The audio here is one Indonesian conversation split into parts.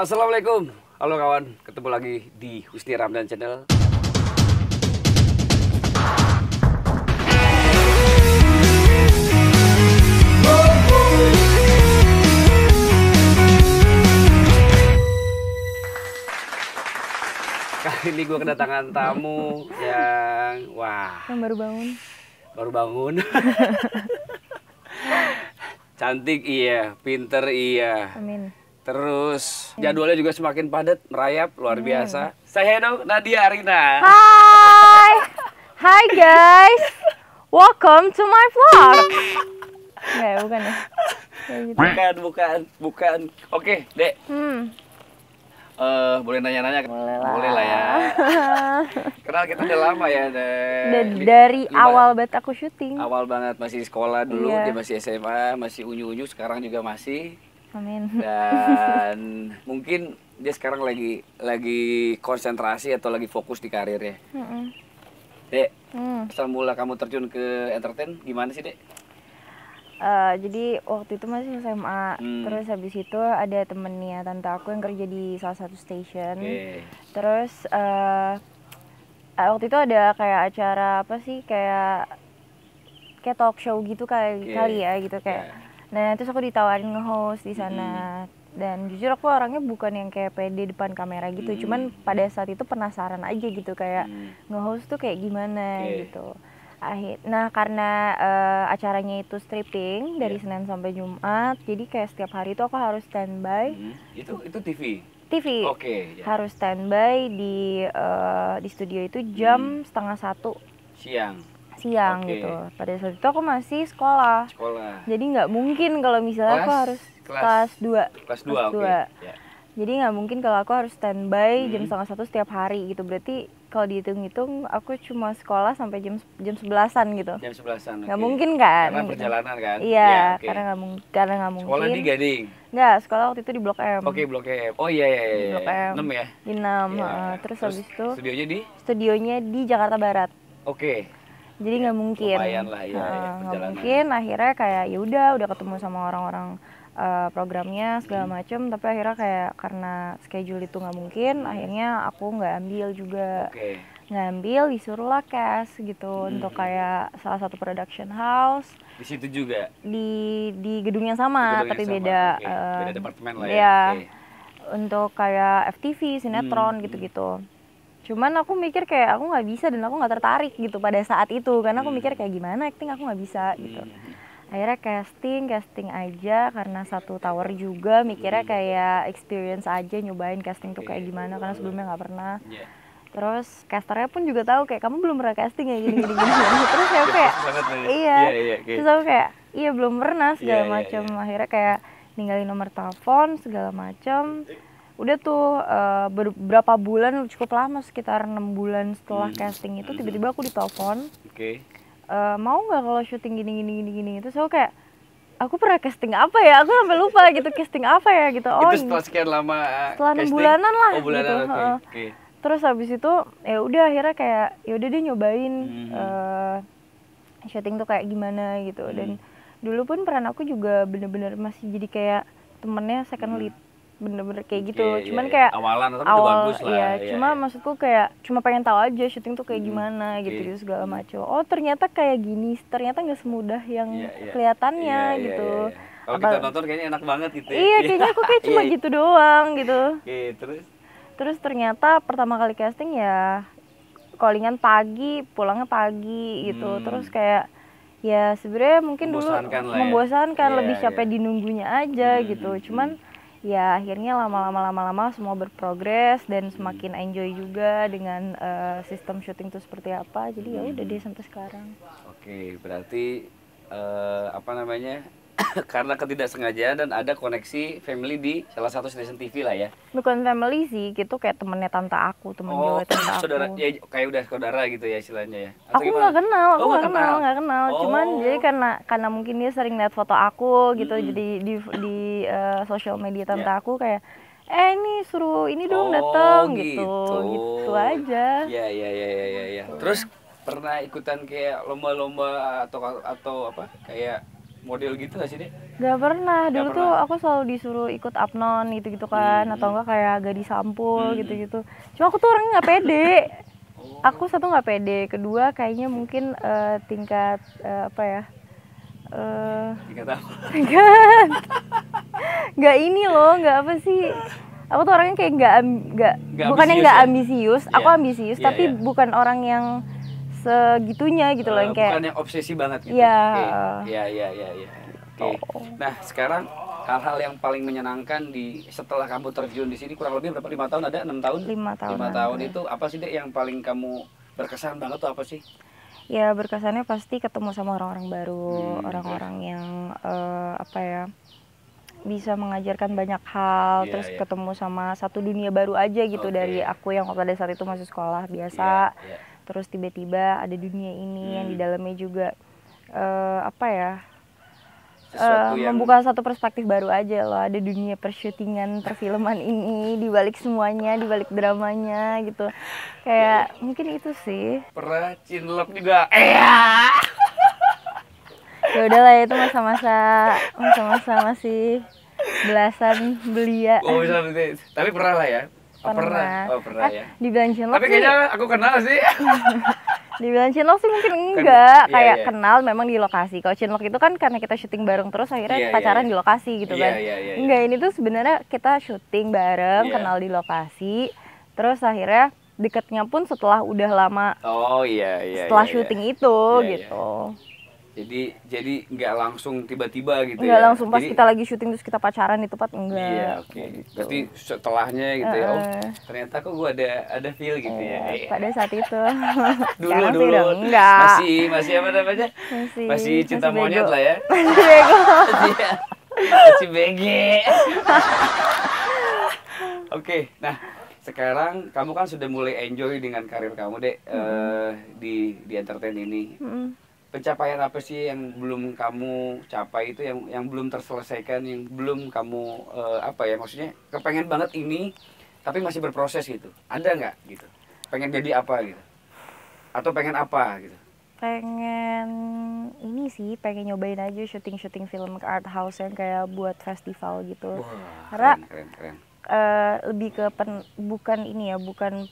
Assalamualaikum, halo kawan, ketemu lagi di Husni Ramdan Channel. Kali ini gue kedatangan tamu yang Yang baru bangun. Baru bangun. Cantik iya, pinter iya. Amin. Terus jadwalnya juga semakin padat, merayap, luar biasa. Saya dong Nadia Arina. Hai. Hai guys. Welcome to my vlog. Enggak, bukan ya. Kayak gitu. Bukan. Oke, Dek. Boleh nanya-nanya? Boleh lah ya. Kenal kita udah lama ya, Dek. Dari awal banget aku syuting. Awal banget, masih sekolah dulu, Iya. dia masih SMA, masih unyu-unyu, sekarang juga masih. Amin. Dan mungkin dia sekarang lagi konsentrasi atau lagi fokus di karirnya. Dek, asal mula kamu terjun ke entertain gimana sih, Dek? Jadi waktu itu masih SMA, terus habis itu ada temennya tante aku yang kerja di salah satu station. Terus waktu itu ada kayak acara apa sih, kayak talk show gitu kali ya gitu kayak. Nah terus aku ditawarin nge-host di sana. Dan jujur aku orangnya bukan yang kayak pede depan kamera gitu, cuman pada saat itu penasaran aja gitu kayak nge-host tuh kayak gimana gitu. Nah karena acaranya itu stripping dari Senin sampai Jumat, jadi kayak setiap hari itu aku harus standby. Itu TV? TV. Harus standby di studio itu jam 12:30 siang gitu. Pada saat itu aku masih sekolah. Jadi nggak mungkin kalau misalnya aku harus kelas 2. Jadi nggak mungkin kalau aku harus standby jam 12:30 setiap hari gitu. Berarti kalau dihitung-hitung aku cuma sekolah sampai jam 11-an gitu. Jam 11-an. Nggak mungkin kan? Karena perjalanan kan? Iya, karena nggak mungkin. Sekolah di Gading? Nggak, sekolah waktu itu di Blok M. Oke, Blok M. Oh iya. Di Blok M. 6 ya? Di 6. Terus habis itu studionya di Jakarta Barat. Oke. Jadi nggak mungkin. Lumayan lah ya, nggak mungkin. Akhirnya kayak ya udah ketemu sama orang-orang programnya segala macem, tapi akhirnya kayak karena schedule itu nggak mungkin, akhirnya aku nggak ambil juga. Nggak ambil, disuruhlah cast gitu untuk kayak salah satu production house. Di situ juga? Di gedung yang sama, tapi beda. Beda departemen lah ya. Iya. Untuk kayak FTV, sinetron gitu-gitu. Cuman aku mikir kayak aku nggak bisa dan aku nggak tertarik gitu pada saat itu, karena aku mikir kayak gimana acting aku nggak bisa gitu. Akhirnya casting aja karena satu tower juga, mikirnya kayak experience aja, nyobain casting tuh kayak gimana karena sebelumnya nggak pernah. Terus casternya pun juga tahu kayak kamu belum pernah casting ya gini. Terus saya kayak terus aku kayak iya belum pernah segala macam. Akhirnya kayak ninggalin nomor telepon segala macam. Udah tuh beberapa bulan, cukup lama, sekitar 6 bulan setelah casting itu tiba-tiba aku ditelepon. Mau nggak kalau syuting gini. Terus aku kayak aku pernah casting apa ya, aku sampai lupa gitu casting apa ya gitu. Itu setelah sekian lama setelah 6 bulanan lah bulanan, gitu. Terus habis itu ya udah akhirnya kayak ya udah deh nyobain syuting tuh kayak gimana gitu. Dan dulu pun peran aku juga bener-bener masih jadi kayak temennya second lead, bener-bener kayak gitu. Cuman kayak awalan tapi udah bagus lah. Cuma maksudku kayak cuma pengen tahu aja syuting tuh kayak gimana gitu segala macam. Oh ternyata kayak gini, ternyata nggak semudah yang kelihatannya gitu. Kalau kita nonton kayaknya enak banget gitu ya. Iya, kayaknya aku kayak cuma gitu doang gitu. Terus ternyata pertama kali casting ya callingan pagi, pulangnya pagi gitu. Terus kayak ya sebenarnya mungkin membosankan dulu membosankan, lebih capek di nunggunya aja gitu. Cuman ya akhirnya lama-lama semua berprogres dan semakin enjoy juga dengan sistem syuting itu seperti apa. Jadi ya udah deh sampai sekarang. Oke, berarti apa namanya? Karena ketidaksengajaan dan ada koneksi family di salah satu stasiun TV lah ya. Bukan family sih, gitu kayak temennya tante aku, temen Jawa tante aku. Saudara, ya kayak udah saudara gitu ya istilahnya ya. Atau aku nggak kenal, nggak kenal. Cuman jadi karena mungkin dia sering lihat foto aku gitu, jadi di sosial media tante aku kayak ini suruh ini dong datang gitu aja. Iya. Terus pernah ikutan kayak lomba-lomba atau apa kayak model gitu gak sih, Dek? Gak pernah. Dulu Gak tuh pernah. aku selalu disuruh ikut apnon gitu-gitu kan, atau enggak kayak gadis sampul gitu-gitu. Cuma aku tuh orangnya nggak pede. Aku satu nggak pede, kedua kayaknya mungkin tingkat apa ya? Tingkat apa? Nggak ini loh, nggak apa sih? Aku tuh orangnya kayak nggak bukannya ambisius nggak ya? ambisius, aku Iya. ambisius, Iya, tapi iya. bukan orang yang segitunya gitu loh, yang kayak Bukan yang obsesi banget gitu. Iya. Oke. Iya. Oke. Nah, sekarang hal-hal yang paling menyenangkan setelah kamu terjun di sini kurang lebih berapa? 5 tahun ada? 6 tahun? 5 tahun. 5 tahun itu apa sih, Dek, yang paling kamu berkesan banget tuh apa sih? Ya berkesannya pasti ketemu sama orang-orang baru, orang-orang yang apa ya, bisa mengajarkan banyak hal, terus ketemu sama satu dunia baru aja gitu dari aku yang pada saat itu masih sekolah biasa, terus tiba-tiba ada dunia ini yang di dalamnya juga apa ya, membuka satu perspektif baru aja loh, ada dunia persyutingan perfilman ini, dibalik semuanya, dibalik dramanya gitu, kayak mungkin itu sih. Pernah cinlok juga? Ya udahlah, itu masa-masa masih belasan belia. Oh, bisa berarti. Tapi pernah lah ya? Pernah. Oh, pernah ya. Dibilang cinlok Tapi sih, kayaknya aku kenal sih. dibilang cinlok sih mungkin enggak, Iya, kayak iya. kenal memang di lokasi. Kalau cinlok itu kan karena kita syuting bareng terus akhirnya Iya, pacaran iya. di lokasi gitu kan. Iya. Enggak, ini tuh sebenarnya kita syuting bareng, Iya. kenal di lokasi, terus akhirnya deketnya pun setelah udah lama, Oh iya. setelah syuting itu Iya, gitu. Jadi nggak langsung tiba-tiba gitu Enggak ya. langsung pas Jadi, kita lagi syuting terus kita pacaran di tempat, enggak. iya, oke. Gitu. Berarti setelahnya gitu ya. Oh, ternyata kok gua ada feel gitu ya. Pada saat itu. Dulu Sekarang sih udah dulu. enggak. Masih apa namanya? Masih cinta masih monyet bego. lah ya. Masih bego. Iya. Masih bege. Oke, nah sekarang kamu kan sudah mulai enjoy dengan karir kamu, Dek, di entertain ini. Pencapaian apa sih yang belum kamu capai itu, yang belum terselesaikan, yang belum kamu apa ya, maksudnya kepengen banget ini tapi masih berproses gitu, ada nggak gitu? Pengen jadi apa gitu, atau pengen apa gitu? Pengen ini sih, pengen nyobain aja syuting film ke art house yang kayak buat festival gitu. Wah, Karena keren. lebih ke bukan ini ya, bukan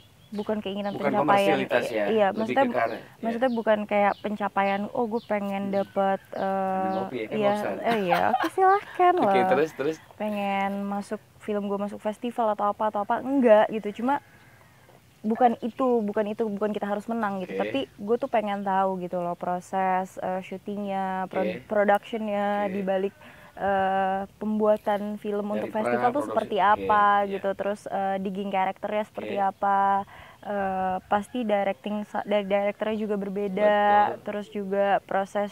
keinginan Bukan pencapaian. komersialitas ya, Iya, lebih maksudnya ke karya. maksudnya bukan kayak pencapaian, oh gue pengen dapet iya, oke silahkan loh. Oke, terus Pengen masuk film gue masuk festival atau apa enggak gitu, cuma bukan kita harus menang gitu, tapi gue tuh pengen tahu gitu loh proses syutingnya, productionnya, dibalik pembuatan film untuk festival tuh seperti apa gitu, terus digging karakternya seperti apa, pasti dari direkturnya juga berbeda. Betul. Terus juga proses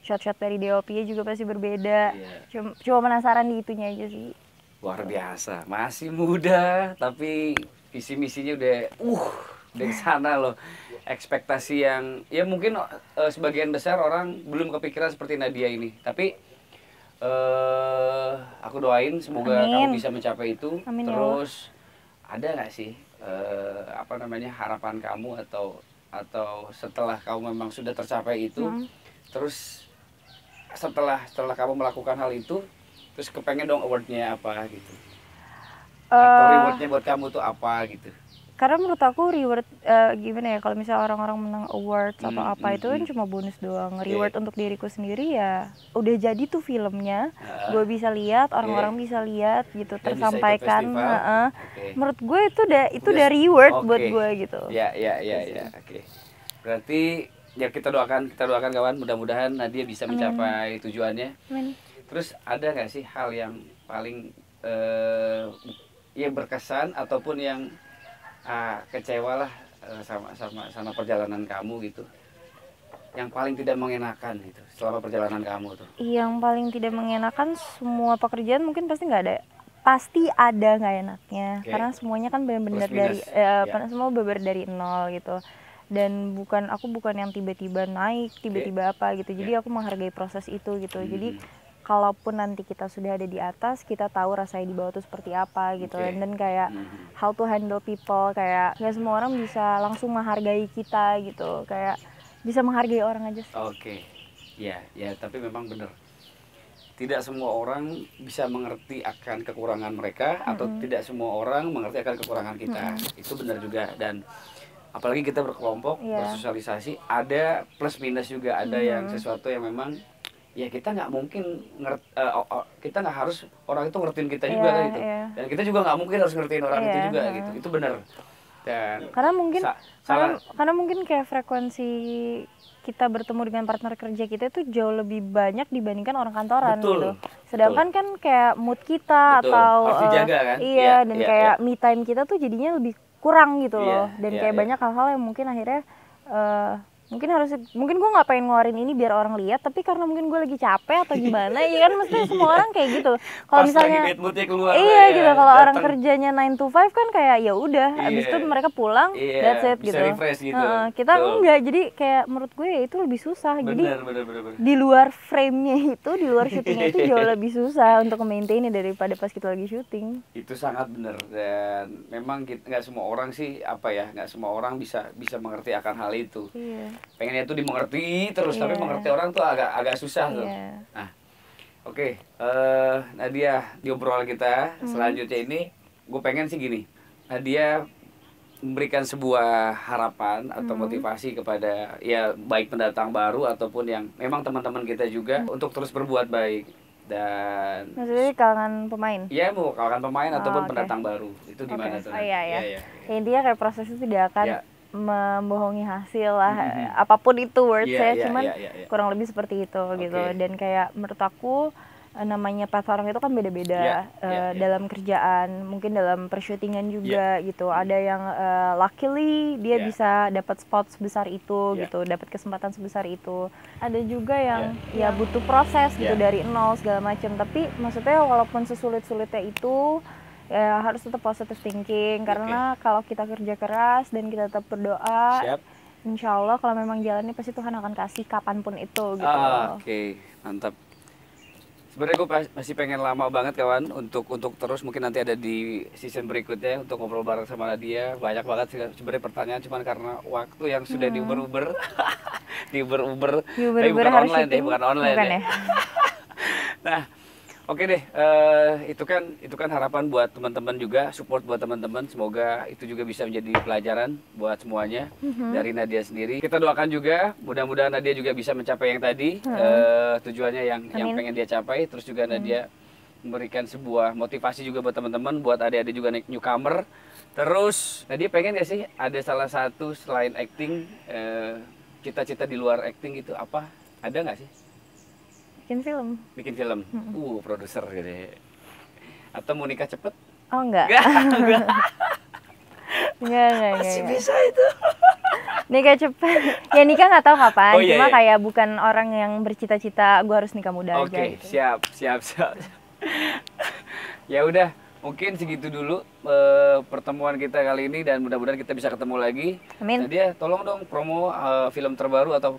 shot-shot dari DOP-nya juga pasti berbeda. Cuma penasaran di itunya aja sih. Luar biasa, masih muda tapi visi misinya udah dari sana loh. Ekspektasi yang ya mungkin sebagian besar orang belum kepikiran seperti Nadia ini, tapi aku doain semoga kamu bisa mencapai itu. Amin. Terus ada nggak sih apa namanya harapan kamu atau setelah kamu memang sudah tercapai itu, terus setelah kamu melakukan hal itu, terus kepengen dong awardnya apa gitu, atau rewardnya buat kamu tuh apa gitu? Karena menurut aku reward gimana ya, kalau misalnya orang-orang menang award atau apa itu kan cuma bonus doang. Reward untuk diriku sendiri ya udah jadi tuh filmnya, gue bisa lihat, orang-orang bisa lihat gitu, dan tersampaikan. Menurut gue itu udah reward buat gue gitu. Ya. Oke. Berarti ya kita doakan kawan, mudah-mudahan Nadia bisa mencapai tujuannya. Terus ada nggak sih hal yang paling ya berkesan ataupun yang kecewa lah sama perjalanan kamu gitu, yang paling tidak mengenakan gitu selama perjalanan kamu tuh? Yang paling tidak mengenakan, semua pekerjaan mungkin pasti ada nggak enaknya, karena semuanya kan benar-benar dari semua benar dari nol gitu. Dan aku bukan yang tiba-tiba naik, tiba-tiba apa gitu. Jadi aku menghargai proses itu gitu. Jadi kalaupun nanti kita sudah ada di atas, kita tahu rasanya di bawah itu seperti apa gitu. Dan kayak how to handle people, kayak nggak semua orang bisa langsung menghargai kita gitu, kayak bisa menghargai orang aja sih. Oke. Ya, tapi memang benar. Tidak semua orang bisa mengerti akan kekurangan mereka atau tidak semua orang mengerti akan kekurangan kita. Itu benar juga. Dan apalagi kita berkelompok, bersosialisasi, ada plus minus juga. Ada yang sesuatu yang memang ya kita nggak mungkin kita nggak harus orang itu ngertiin kita juga kan gitu. Dan kita juga nggak mungkin harus ngertiin orang itu juga gitu. Itu benar. Dan karena mungkin karena mungkin kayak frekuensi kita bertemu dengan partner kerja kita itu jauh lebih banyak dibandingkan orang kantoran. Betul, gitu. Sedangkan kan kayak mood kita atau harus dijaga kan? Dan kayak me time kita tuh jadinya lebih kurang gitu loh. Dan kayak banyak hal-hal yang mungkin akhirnya mungkin gue nggak pengen ngeluarin ini biar orang lihat, tapi karena mungkin gue lagi capek atau gimana, ya kan maksudnya semua orang kayak gitu. Kalau misalnya gitu, kalau orang kerjanya 9 to 5 kan kayak ya udah, abis itu mereka pulang, that's it bisa gitu. Refresh gitu. Kita enggak, jadi kayak menurut gue ya itu lebih susah. Jadi di luar frame-nya itu, di luar syutingnya itu jauh lebih susah untuk maintain daripada pas kita lagi syuting. Itu sangat benar. Dan memang nggak semua orang sih nggak semua orang bisa mengerti akan hal itu. Pengennya tuh dimengerti terus, tapi mengerti orang tuh agak susah tuh. Nah, oke. Nadia, di obrolan kita selanjutnya ini, gue pengen sih gini, Nadia memberikan sebuah harapan atau motivasi kepada ya baik pendatang baru ataupun yang memang teman-teman kita juga untuk terus berbuat baik. Dan maksudnya kalangan pemain? Iya, mau kalangan pemain ataupun pendatang baru. Itu gimana tuh? Iya. Intinya kayak prosesnya tidak akan membohongi hasil lah, apapun itu words cuman kurang lebih seperti itu gitu. Dan kayak menurut aku namanya path orang itu kan beda-beda dalam kerjaan, mungkin dalam persyutingan juga gitu. Ada yang luckily dia bisa dapat spot sebesar itu gitu, dapat kesempatan sebesar itu. Ada juga yang ya butuh proses gitu dari nol segala macam. Tapi maksudnya walaupun sesulit-sulitnya itu ya harus tetap positive thinking, karena kalau kita kerja keras dan kita tetap berdoa, insya Allah kalau memang jalannya pasti Tuhan akan kasih kapanpun itu gitu. Oke, mantap. Sebenarnya gue masih pengen lama banget kawan untuk terus, mungkin nanti ada di season berikutnya untuk ngobrol bareng sama Nadia. Banyak banget sih sebenarnya pertanyaan, cuman karena waktu yang sudah diuber-uber tapi bukan online bukan online ya. Nah, oke deh, itu kan harapan buat teman-teman juga, support buat teman-teman. Semoga itu juga bisa menjadi pelajaran buat semuanya dari Nadia sendiri. Kita doakan juga, mudah-mudahan Nadia juga bisa mencapai yang tadi tujuannya yang pengen dia capai. Terus juga Nadia memberikan sebuah motivasi juga buat teman-teman, buat adik-adik juga newcomer. Terus Nadia pengen gak sih ada salah satu selain acting, cita-cita di luar acting gitu apa? Ada nggak sih? Bikin film. Produser gitu ya. Atau mau nikah cepet? Oh enggak. Enggak. Masih bisa itu. Nikah cepet. Ya nikah nggak tahu kapan. Cuma kayak bukan orang yang bercita-cita gue harus nikah muda aja gitu. Siap. Ya udah, mungkin segitu dulu pertemuan kita kali ini, dan mudah-mudahan kita bisa ketemu lagi. Amin. Nadia, tolong dong promo film terbaru atau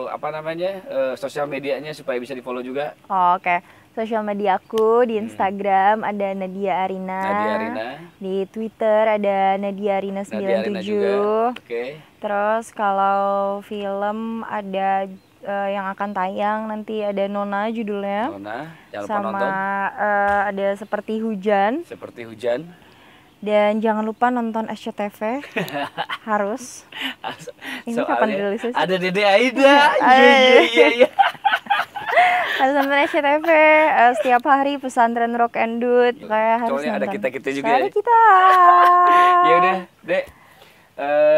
apa namanya sosial medianya supaya bisa di follow juga. Oke. Sosial media aku di Instagram ada Nadia Arina. Di Twitter ada Nadia Arina 97. Terus kalau film ada yang akan tayang nanti ada Nona judulnya. Jangan lupa sama nonton. Ada Seperti Hujan. Dan jangan lupa nonton SCTV. Harus. Ini kapan rilisnya? Ada Dede Aida. Iya. Harus nonton SCTV setiap hari, pesantren Rock and Dude. Kayak harus nonton. Ada kita juga. Ada kita. Ya udah, Dek.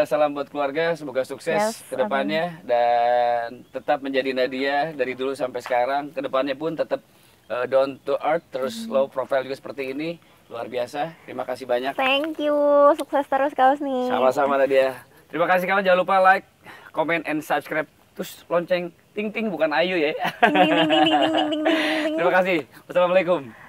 Salam buat keluarga, semoga sukses ke depannya dan tetap menjadi Nadia dari dulu sampai sekarang. Ke depannya pun tetap down to earth, terus low profile juga seperti ini. Luar biasa, terima kasih banyak. Thank you, sukses terus Kaus nih. Sama-sama Nadia. Terima kasih kawan, jangan lupa like, comment, and subscribe. Terus lonceng, ting-ting bukan Ayu ya. Ting. Terima kasih, wassalamualaikum.